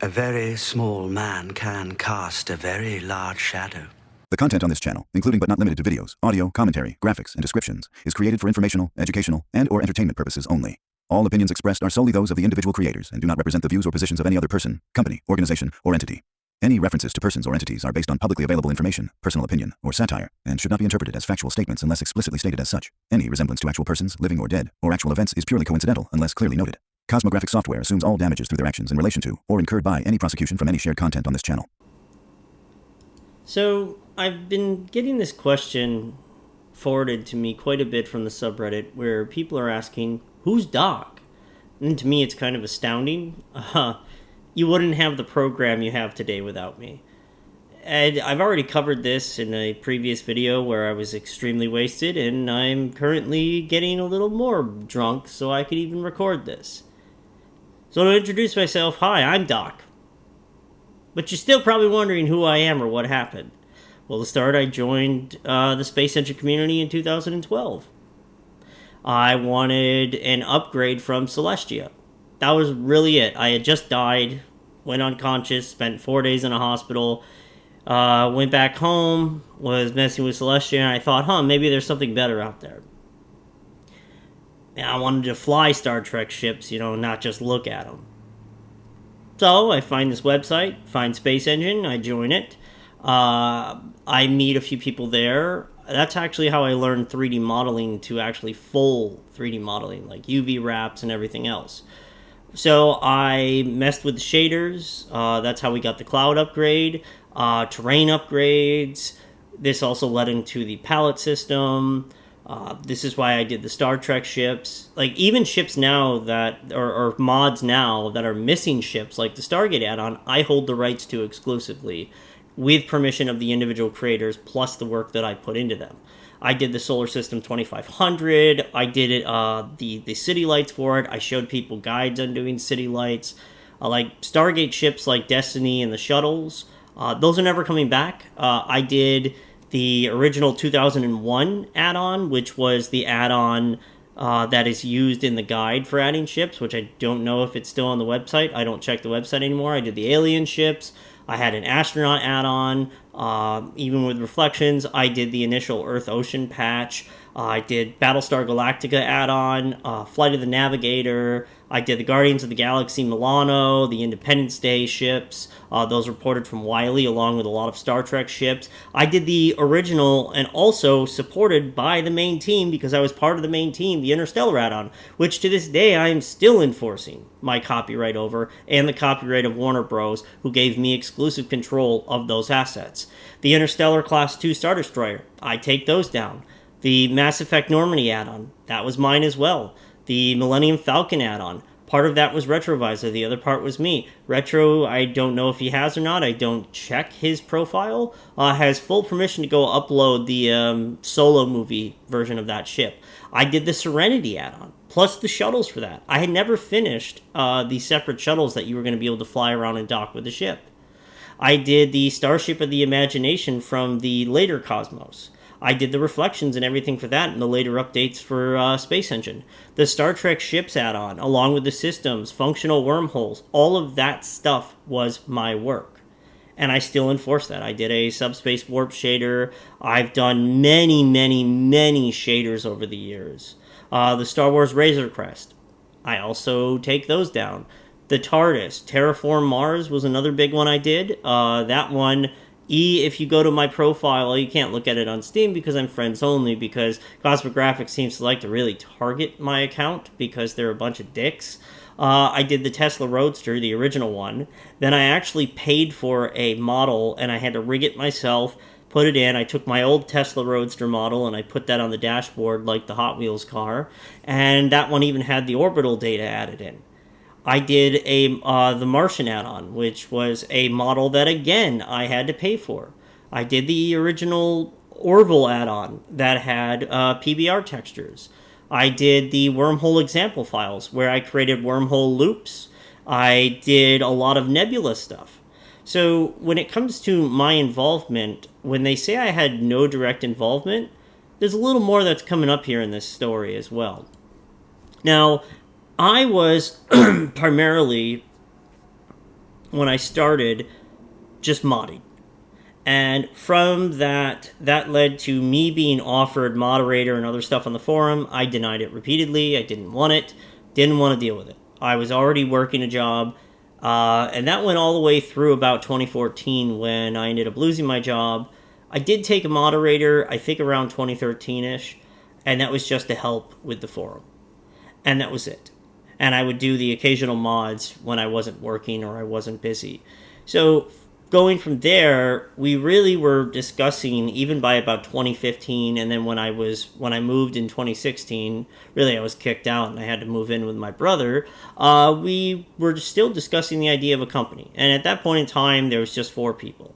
A very small man can cast a very large shadow. The content on this channel, including but not limited to videos, audio, commentary, graphics, and descriptions, is created for informational, educational, and/or entertainment purposes only. All opinions expressed are solely those of the individual creators and do not represent the views or positions of any other person, company, organization, or entity. Any references to persons or entities are based on publicly available information, personal opinion, or satire, and should not be interpreted as factual statements unless explicitly stated as such. Any resemblance to actual persons, living or dead, or actual events is purely coincidental unless clearly noted. CriminalGraphic Software assumes all damages through their actions in relation to, or incurred by, any prosecution from any shared content on this channel. So, I've been getting this question forwarded to me quite a bit from the subreddit where people are asking, who's Doc? And to me, it's kind of astounding. You wouldn't have the program you have today without me. And I've already covered this in a previous video where I was extremely wasted, and I'm currently getting a little more drunk so I could even record this. So to introduce myself, hi, I'm Doc. But you're still probably wondering who I am or what happened. Well, to start, I joined the SpaceEngine community in 2012. I wanted an upgrade from Celestia. That was really it. I had just died, went unconscious, spent 4 days in a hospital, went back home, was messing with Celestia, and I thought, maybe there's something better out there. And I wanted to fly Star Trek ships, not just look at them. So I find this website, find SpaceEngine, I join it. I meet a few people there. That's actually how I learned 3D modeling to actually full 3D modeling, like UV wraps and everything else. So I messed with the shaders. That's how we got the cloud upgrade, terrain upgrades. This also led into the palette system. This is why I did the Star Trek ships. Like, even ships now that, or mods now that are missing ships, like the Stargate add-on, I hold the rights to exclusively, with permission of the individual creators, plus the work that I put into them. I did the Solar System 2500, I did it, the city lights for it, I showed people guides on doing city lights. Like Stargate ships like Destiny and the shuttles, those are never coming back. I did the original 2001 add-on, which was the add-on that is used in the guide for adding ships, which I don't know if it's still on the website. I don't check the website anymore. I did the alien ships. I had an astronaut add-on. Even with Reflections, I did the initial Earth-Ocean patch. I did Battlestar Galactica add-on, Flight of the Navigator. I did the Guardians of the Galaxy Milano, the Independence Day ships. Those reported from Wiley, along with a lot of Star Trek ships. I did the original, and also supported by the main team, because I was part of the main team, the Interstellar add-on, which to this day I am still enforcing my copyright over, and the copyright of Warner Bros., who gave me exclusive control of those assets. The Interstellar Class 2 Star Destroyer, I take those down. The Mass Effect Normandy add-on, that was mine as well. The Millennium Falcon add-on, part of that was Retrovisor, the other part was me. Retro, I don't know if he has or not, I don't check his profile, has full permission to go upload the solo movie version of that ship. I did the Serenity add-on, plus the shuttles for that. I had never finished the separate shuttles that you were going to be able to fly around and dock with the ship. I did the Starship of the Imagination from the later Cosmos. I did the reflections and everything for that in the later updates for SpaceEngine. The Star Trek ships add-on, along with the systems, functional wormholes, all of that stuff was my work. And I still enforce that. I did a subspace warp shader. I've done many, many, many shaders over the years. The Star Wars Razor Crest, I also take those down. The TARDIS, Terraform Mars was another big one I did. That one... if you go to my profile, you can't look at it on Steam because I'm friends only, because CosmicGraphics seems to like to really target my account because they're a bunch of dicks. I did the Tesla Roadster, the original one. Then I actually paid for a model, and I had to rig it myself, put it in. I took my old Tesla Roadster model, and I put that on the dashboard like the Hot Wheels car, and that one even had the orbital data added in. I did the Martian add-on, which was a model that, again, I had to pay for. I did the original Orville add-on that had PBR textures. I did the wormhole example files, where I created wormhole loops. I did a lot of Nebula stuff. So when it comes to my involvement, when they say I had no direct involvement, there's a little more that's coming up here in this story as well. Now, I was primarily when I started just modding. And from that led to me being offered moderator and other stuff on the forum. I denied it repeatedly. I didn't want it. Didn't want to deal with it. I was already working a job. And that went all the way through about 2014 when I ended up losing my job. I did take a moderator, I think around 2013-ish. And that was just to help with the forum. And that was it. And I would do the occasional mods when I wasn't working or I wasn't busy. So going from there, we really were discussing, even by about 2015, and then when I moved in 2016, really I was kicked out and I had to move in with my brother, we were still discussing the idea of a company. And at that point in time, there was just 4 people.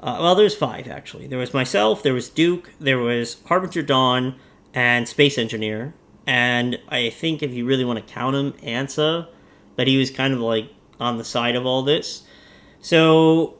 Well, there was 5, actually. There was myself, there was Duke, there was Harbinger Dawn, and SpaceEngine. And I think if you really want to count him, Ansa, but he was kind of like on the side of all this. So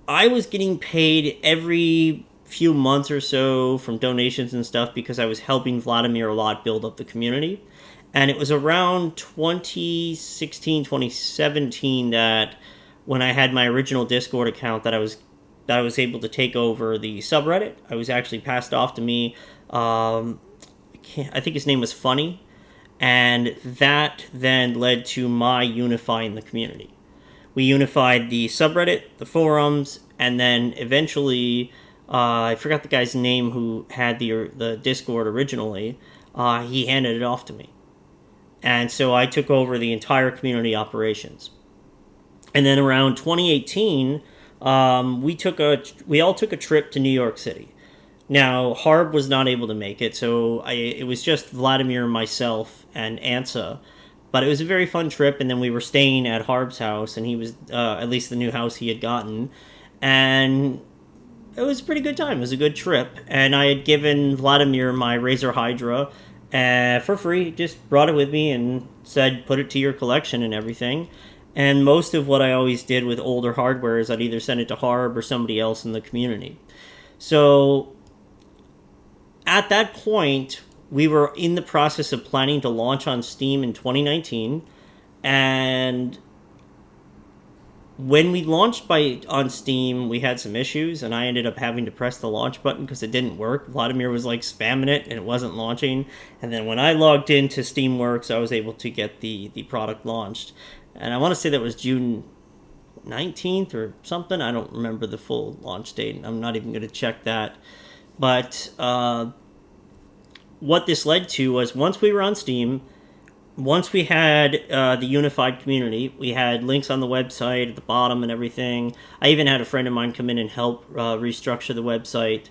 I was getting paid every few months or so from donations and stuff because I was helping Vladimir a lot build up the community. And it was around 2016, 2017 that when I had my original Discord account that I was able to take over the subreddit. I was actually passed off to me. I think his name was Funny. And that then led to my unifying the community. We unified the subreddit, the forums, and then eventually, I forgot the guy's name who had the Discord originally. He handed it off to me. And so I took over the entire community operations. And then around 2018, we all took a trip to New York City. Now, Harb was not able to make it, so it was just Vladimir, myself, and Ansa. But it was a very fun trip, and then we were staying at Harb's house, and he was, at least the new house he had gotten. And it was a pretty good time. It was a good trip. And I had given Vladimir my Razor Hydra for free. Just brought it with me and said, put it to your collection and everything. And most of what I always did with older hardware is I'd either send it to Harb or somebody else in the community. So at that point, we were in the process of planning to launch on Steam in 2019, and when we launched on Steam, we had some issues, and I ended up having to press the launch button because it didn't work. Vladimir was like spamming it, and it wasn't launching. And then when I logged into Steamworks, I was able to get the product launched. And I want to say that was June 19th or something. I don't remember the full launch date. I'm not even going to check that. But what this led to was once we were on Steam, once we had the unified community, we had links on the website at the bottom and everything. I even had a friend of mine come in and help restructure the website.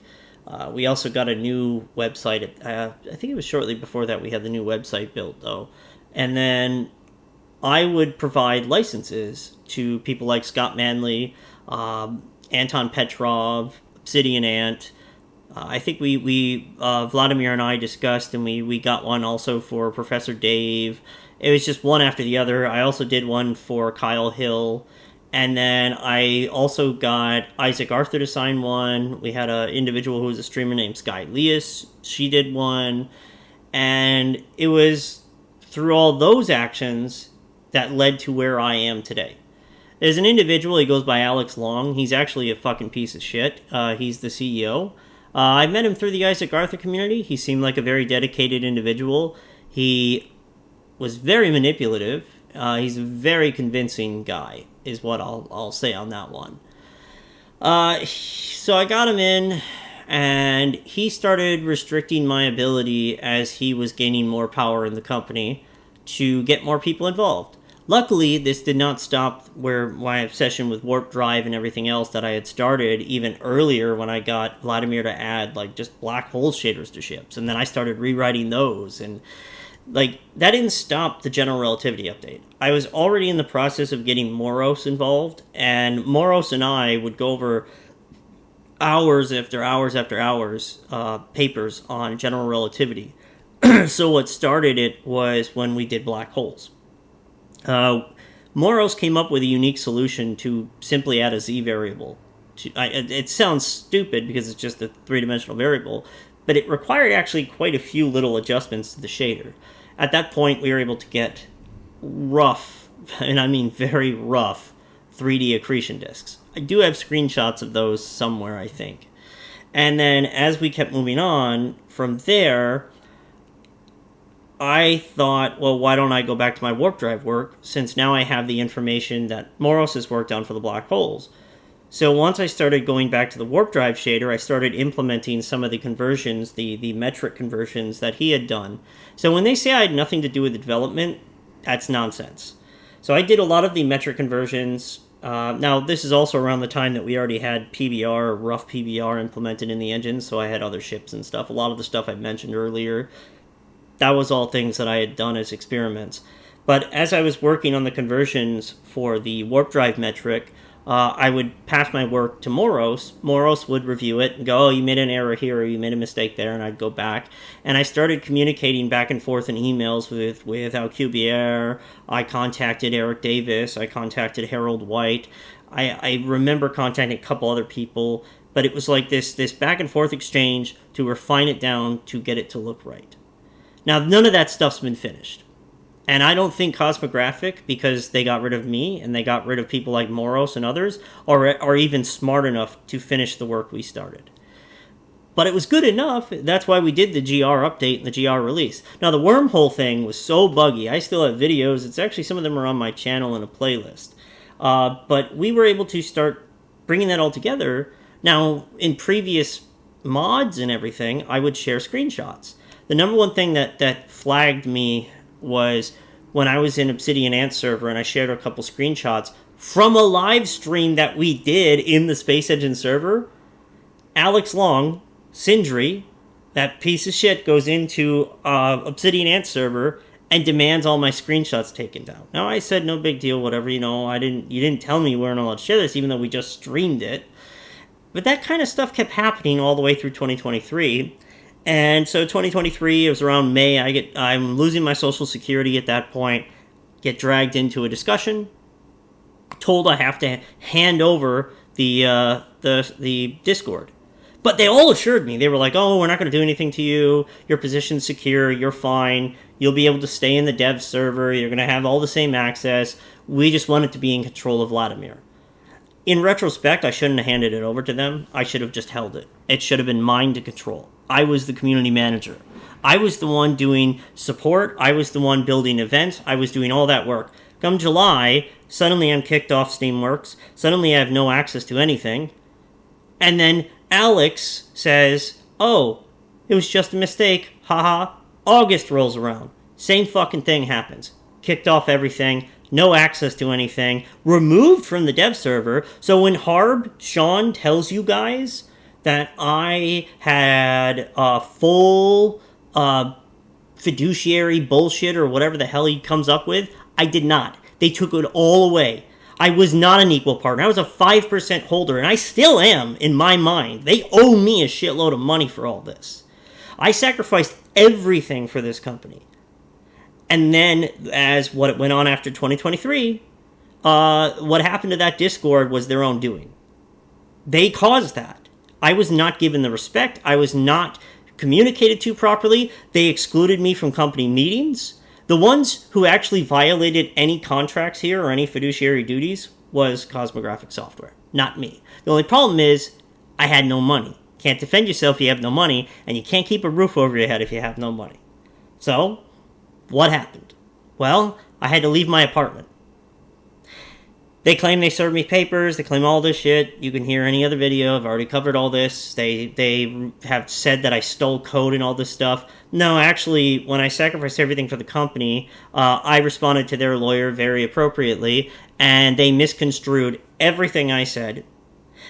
We also got a new website. I think it was shortly before that we had the new website built, though. And then I would provide licenses to people like Scott Manley, Anton Petrov, Obsidian Ant. I think we Vladimir and I discussed, and we got one also for Professor Dave. It was just one after the other. I also did one for Kyle Hill. And then I also got Isaac Arthur to sign one. We had an individual who was a streamer named Sky Leas. She did one. And it was through all those actions that led to where I am today. There's an individual, he goes by Alex Long. He's actually a fucking piece of shit. He's the CEO. I met him through the Isaac Arthur community. He seemed like a very dedicated individual. He was very manipulative. He's a very convincing guy, is what I'll say on that one. So I got him in, and he started restricting my ability as he was gaining more power in the company to get more people involved. Luckily, this did not stop where my obsession with warp drive and everything else that I had started even earlier when I got Vladimir to add like just black hole shaders to ships, and then I started rewriting those, and like that didn't stop the general relativity update. I was already in the process of getting Moros involved, and Moros and I would go over hours after hours after hours papers on general relativity. So what started it was when we did black holes. Moros came up with a unique solution to simply add a z variable. It sounds stupid because it's just a three-dimensional variable, but it required actually quite a few little adjustments to the shader. At that point, we were able to get rough, and I mean very rough, 3D accretion disks. I do have screenshots of those somewhere, I think. And then as we kept moving on from there, I thought, well, why don't I go back to my warp drive work, since now I have the information that Moros has worked on for the black holes. So once I started going back to the warp drive shader, I started implementing some of the conversions, the metric conversions that he had done. So when they say I had nothing to do with the development, that's nonsense. So I did a lot of the metric conversions. Now, this is also around the time that we already had PBR, or rough PBR, implemented in the engine, so I had other ships and stuff. A lot of the stuff I mentioned earlier, that was all things that I had done as experiments. But as I was working on the conversions for the warp drive metric, I would pass my work to Moros. Moros would review it and go, oh, you made an error here, or you made a mistake there, and I'd go back. And I started communicating back and forth in emails with Alcubierre. I contacted Eric Davis. I contacted Harold White. I remember contacting a couple other people, but it was like this back and forth exchange to refine it down to get it to look right. Now, none of that stuff's been finished. And I don't think CosmoGraphic, because they got rid of me and they got rid of people like Moros and others, are even smart enough to finish the work we started. But it was good enough. That's why we did the GR update and the GR release. Now, the wormhole thing was so buggy. I still have videos. It's actually, some of them are on my channel in a playlist. But we were able to start bringing that all together. Now, in previous mods and everything, I would share screenshots. The number one thing that flagged me was when I was in Obsidian Ant server and I shared a couple screenshots from a live stream that we did in the SpaceEngine server. Alex Long, Sindri, that piece of shit, goes into Obsidian Ant server and demands all my screenshots taken down. Now, I said no big deal, whatever, you didn't tell me we weren't allowed to share this, even though we just streamed it. But that kind of stuff kept happening all the way through 2023. And so 2023, it was around May, I'm losing my social security at that point, get dragged into a discussion, told I have to hand over the Discord. But they all assured me, they were like, oh, we're not going to do anything to you, your position's secure, you're fine, you'll be able to stay in the dev server, you're going to have all the same access, we just want it to be in control of Vladimir. In retrospect, I shouldn't have handed it over to them, I should have just held it. It should have been mine to control. I was the community manager. I was the one doing support. I was the one building events. I was doing all that work. Come July, suddenly I'm kicked off Steamworks. Suddenly I have no access to anything. And then Alex says, oh, it was just a mistake. Haha. August rolls around. Same fucking thing happens. Kicked off everything. No access to anything. Removed from the dev server. So when Sean tells you guys that I had a full fiduciary bullshit or whatever the hell he comes up with, I did not. They took it all away. I was not an equal partner. I was a 5% holder, and I still am in my mind. They owe me a shitload of money for all this. I sacrificed everything for this company. And then, as what went on after 2023, what happened to that Discord was their own doing. They caused that. I was not given the respect. I was not communicated to properly. They excluded me from company meetings. The ones who actually violated any contracts here or any fiduciary duties was CosmoGraphic Software, not me. The only problem is I had no money. Can't defend yourself if you have no money, and you can't keep a roof over your head if you have no money. So, what happened? Well, I had to leave my apartment. They claim they served me papers. They claim all this shit. You can hear any other video. I've already covered all this. They have said that I stole code and all this stuff. No, actually, when I sacrificed everything for the company, I responded to their lawyer very appropriately, and they misconstrued everything I said.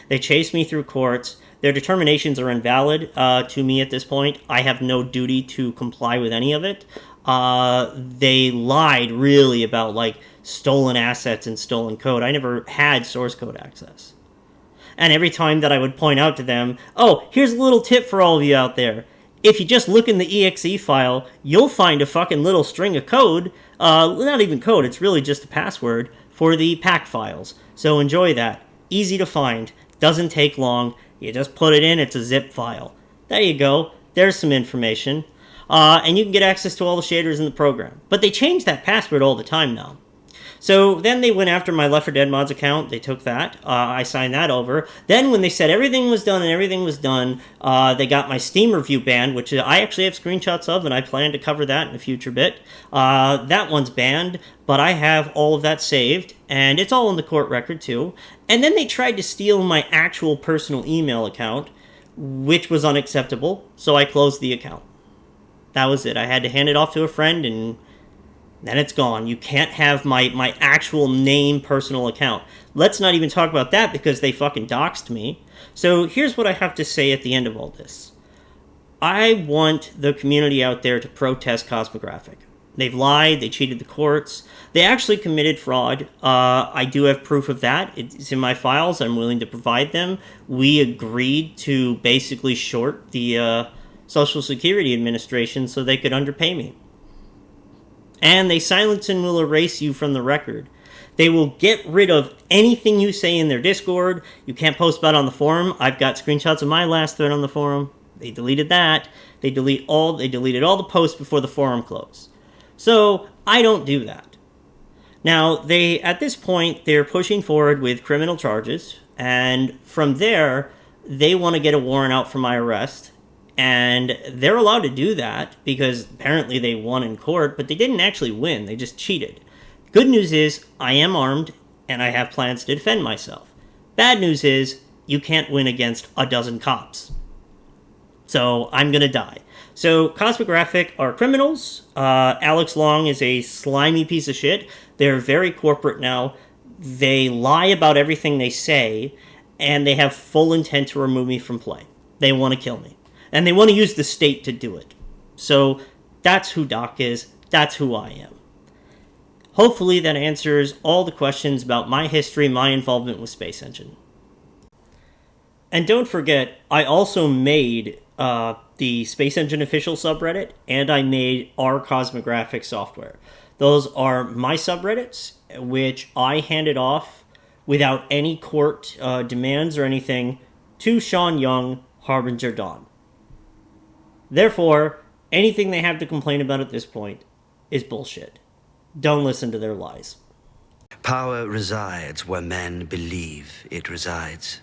They chased me through courts. Their determinations are invalid to me at this point. I have no duty to comply with any of it. They lied really about, stolen assets and stolen code. I never had source code access. And every time that I would point out to them, oh, here's a little tip for all of you out there. If you just look in the exe file, you'll find a fucking little string of code, not even code, it's really just a password, for the pack files. So enjoy that. Easy to find. Doesn't take long. You just put it in, it's a zip file. There you go. There's some information. And you can get access to all the shaders in the program. But they change that password all the time now. So then they went after my Left 4 Dead Mods account. They took that. I signed that over. Then when they said everything was done, they got my Steam review banned, which I actually have screenshots of, and I plan to cover that in a future bit. That one's banned, but I have all of that saved, and it's all in the court record too. And then they tried to steal my actual personal email account, which was unacceptable, so I closed the account. That was it. I had to hand it off to a friend, and then it's gone. You can't have my actual name personal account. Let's not even talk about that because they fucking doxed me. So here's what I have to say at the end of all this. I want the community out there to protest Cosmographic. They've lied. They cheated the courts. They actually committed fraud. I do have proof of that. It's in my files. I'm willing to provide them. We agreed to basically short the Social Security Administration so they could underpay me. And they silence and will erase you from the record. They will get rid of anything you say in their Discord. You can't post about it on the forum. I've got screenshots of my last thread on the forum. They deleted that. They deleted all the posts before the forum closed. So I don't do that. Now, at this point, they're pushing forward with criminal charges. And from there, they want to get a warrant out for my arrest. And they're allowed to do that because apparently they won in court, but they didn't actually win. They just cheated. Good news is I am armed and I have plans to defend myself. Bad news is you can't win against a dozen cops. So I'm going to die. So Cosmographic are criminals. Alex Long is a slimy piece of shit. They're very corporate now. They lie about everything they say, and they have full intent to remove me from play. They want to kill me. And they want to use the state to do it. So that's who Doc is. That's who I am. Hopefully that answers all the questions about my history, my involvement with SpaceEngine. And don't forget, I also made the SpaceEngine official subreddit, and I made our Cosmographic Software. Those are my subreddits, which I handed off without any court demands or anything to Sean Young, Harbinger Dawn. Therefore, anything they have to complain about at this point is bullshit. Don't listen to their lies. Power resides where men believe it resides.